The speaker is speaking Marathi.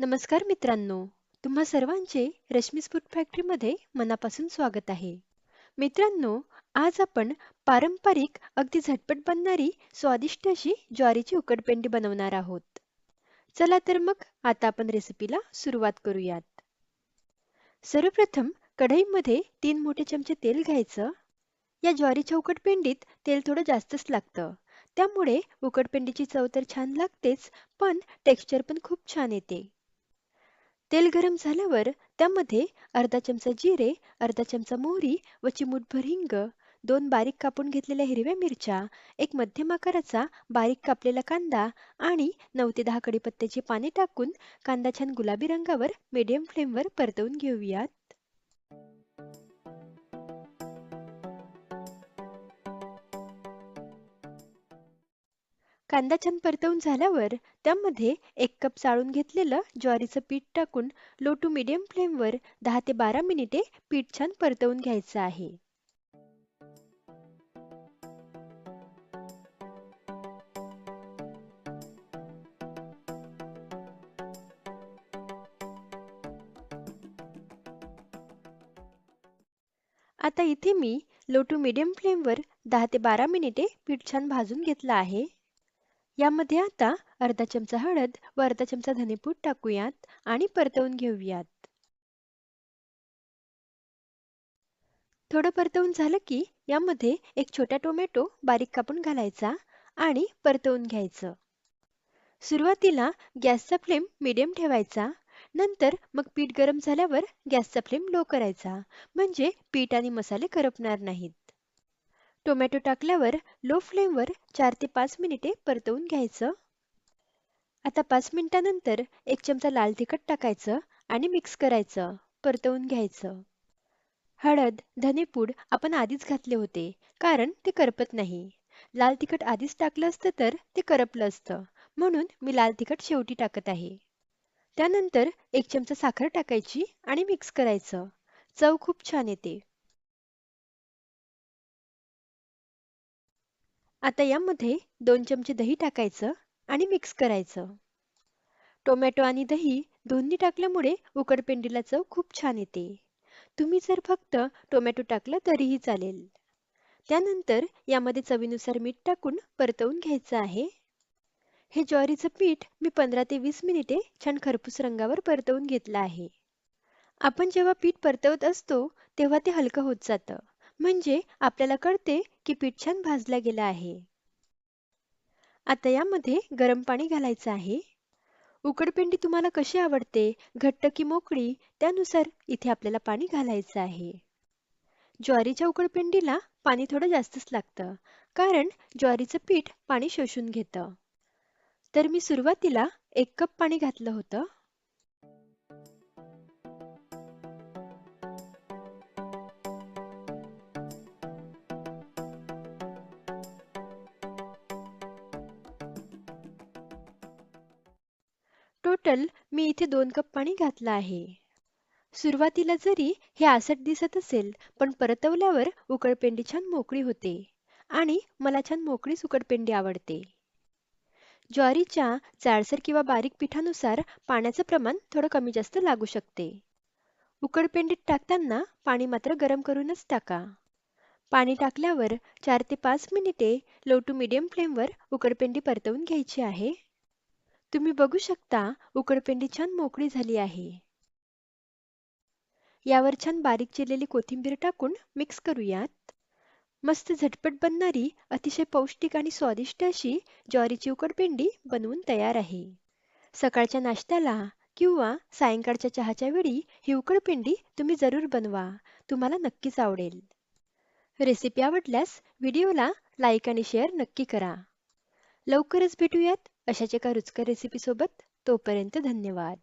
नमस्कार मित्रांनो, तुम्हा सर्वांचे रश्मीस फूड फॅक्टरीमध्ये मनापासून स्वागत आहे. मित्रांनो, आज आपण पारंपरिक अगदी झटपट बनणारी स्वादिष्ट अशी ज्वारीची उकडपेंडी बनवणार आहोत. चला तर मग आता आपण रेसिपीला सुरुवात करूयात. सर्वप्रथम कढईमध्ये 3 मोठे चमचे तेल घ्यायचं. या ज्वारीच्या उकडपेंडीत तेल थोडं जास्तच लागतं. त्यामुळे उकडपेंडीची चव तर छान लागतेच, पण टेक्स्चर पण खूप छान येते. तेल गरम झाल्यावर त्यामध्ये अर्धा चमचा जिरे, अर्धा चमचा मोहरी व चिमूटभर हिंग, 2 बारीक कापून घेतलेल्या हिरव्या मिरच्या, एक मध्यम आकाराचा बारीक कापलेला कांदा आणि 9 ते 10 कढीपत्त्याची पाने टाकून कांदा छान गुलाबी रंगावर मीडियम फ्लेमवर परतवून घेऊयात. कांदा छान परतवून झाल्यावर त्यामध्ये 1 कप चाळून घेतलेलं ज्वारीचं पीठ टाकून लो टू मीडियम फ्लेमवर 10 ते 12 मिनिटे पीठ छान परतवून घ्यायचं आहे. आता इथे मी लो टू मीडियम फ्लेमवर 10 ते 12 मिनिटे पीठ छान भाजून घेतलं आहे. यामध्ये आता अर्धा चमचा हळद व अर्धा चमचा धनेपूड टाकूयात आणि परतवून घेऊयात. थोडं परतवून झालं की यामध्ये एक छोटा टोमॅटो बारीक कापून घालायचा आणि परतवून घ्यायचं. सुरुवातीला गॅसचा फ्लेम मीडियम ठेवायचा. नंतर मग पीठ गरम झाल्यावर गॅसचा फ्लेम लो करायचा. म्हणजे पीठ आणि मसाले करपणार नाहीत. टोमॅटो टाकल्यावर लो फ्लेमवर 4 ते 5 मिनिटे परतवून घ्यायचं. आता 5 मिनिटानंतर 1 चमचा लाल तिखट टाकायचं आणि मिक्स करायचं. परतवून घ्यायचं. हळद, धनेपूड आपण आधीच घातले होते, कारण ते करपत नाही. लाल तिखट आधीच टाकलं असतं तर ते करपलं असतं. म्हणून मी लाल तिखट शेवटी टाकत आहे. त्यानंतर 1 चमचा साखर टाकायची आणि मिक्स करायचं. चव खूप छान येते. आता यामध्ये 2 चमचे दही टाकायचं आणि मिक्स करायचं. टोमॅटो आणि दही दोन्ही टाकल्यामुळे उकडपेंडीला चव खूप छान येते. तुम्ही जर फक्त टोमॅटो टाकला तरीही चालेल. त्यानंतर यामध्ये चवीनुसार मीठ टाकून परतवून घ्यायचं आहे. हे ज्वारीचं पीठ मी 15 ते 20 मिनिटे छान खरपूस रंगावर परतवून घेतलं आहे. आपण जेव्हा पीठ परतवत असतो तेव्हा ते हलकं होत जातं. म्हणजे आपल्याला कळते की पीठ छान भाजलं गेलं आहे. आता यामध्ये गरम पाणी घालायचं आहे. उकडपेंडी तुम्हाला कशी आवडते, घट्ट की मोकळी, त्यानुसार इथे आपल्याला पाणी घालायचं आहे. ज्वारीच्या उकडपेंडीला पाणी थोडं जास्तच लागतं, कारण ज्वारीचं पीठ पाणी शोषून घेतं. तर मी सुरुवातीला 1 कप पाणी घातलं होतं. टोटल मी इथे 2 कप पाणी घातलं आहे. सुरुवातीला जरी हे आसट दिसत असेल, पण परतवल्यावर उकडपेंडी छान मोकळी होते आणि मला छान मोकळीच उकडपेंडी आवडते. ज्वारीच्या जाडसर किंवा बारीक पिठानुसार पाण्याचं प्रमाण थोडं कमी जास्त लागू शकते. उकडपेंडीत टाकताना पाणी मात्र गरम करूनच टाका. पाणी टाकल्यावर 4 ते 5 मिनिटे लो टू मीडियम फ्लेमवर उकडपेंडी परतवून घ्यायची आहे. तुम्ही बघू शकता उकडपेंडी छान मोकळी झाली आहे. यावर छान बारीक चिरलेली कोथिंबीर टाकून मिक्स करूयात. मस्त झटपट बनणारी अतिशय पौष्टिक आणि स्वादिष्ट अशी ज्वारीची उकडपेंडी बनवून तयार आहे. सकाळच्या नाश्त्याला किंवा सायंकाळच्या चहाच्या वेळी ही उकडपेंडी तुम्ही जरूर बनवा. तुम्हाला नक्कीच आवडेल. रेसिपी आवडल्यास व्हिडिओला लाईक आणि शेअर नक्की करा. लवकरच भेटूयात अशाच एका रुचकर रेसिपीसोबत. तोपर्यंत धन्यवाद.